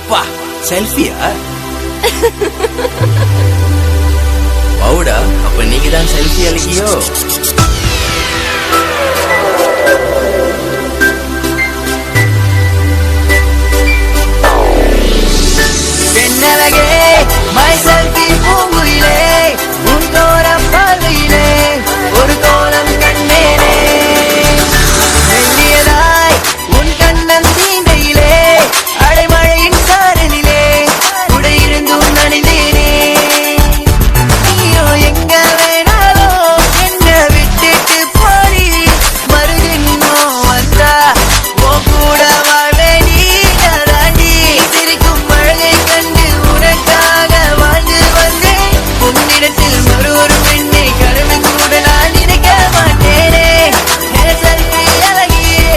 அப்பா செல்ஃபியா? பவுடா, அப்ப நீங்க தான் செல்ஃபி அழகியோ? பெண்ணழகே மை செல்ஃபி பூங்குயிலே உன் தோர பார்வையிலே ஒரு கோலம் கண்டேனே மெல்லியதாய் உன் கண்ணன் தீண்டையிலே அடைமழையின் சாரலிலே உடையிருந்தும் நனைந்தேனே நீயோ எங்க வேணாலும் என்ன விட்டுட்டு போடி மறுதினோ வந்தா உன் கூட வாழ்வே நீ தாண்டி சிரிக்கும் அழகை கண்டு உனக்காக வாழ்ந்து வந்தேன் உன்னிடத்தில் மறு ஒரு பெண்ணை கடமை கூட நான் நினைக்க மாட்டேனே செல்ஃபி அழகியே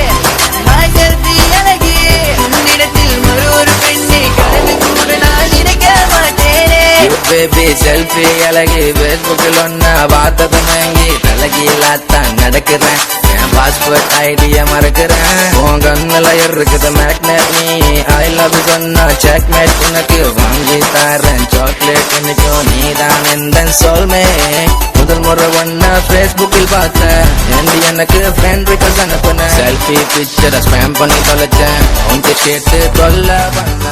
my செல்ஃபி அழகியே உன்னிடத்தில் மறு ஒரு பெண்ணை கடமை கூட நான் நினைக்க மாட்டேனே பேபி செல்ஃபி அழகி பேஸ்புக்கில் ஒன்ன பார்த்தது மயங்கி தலைகீழாத்தான் நடக்கிறேன் என் பாஸ்போர்ட் ஐடிய மறக்கிறேன் உன் கண்ணுல இருக்குது மேக்னெட் நீ ஐ லவ் சொன்னா செக்மேட் உனக்கு வாங்கி தரேன் சாக்லேட் இன்னைக்கும் நீ தான் எந்த சொல்மே முதல் முறை ஒன்னா பேஸ்புக்கில் பார்த்தேன் எனக்கு ஃப்ரெண்ட் ரிக்வெஸ்ட் அனுப்புனேன் செல்ஃபி பிக்சரை ஸ்பேம் பண்ணி தொலைச்சேன் உங்க கேட்டு தொல்ல பண்ண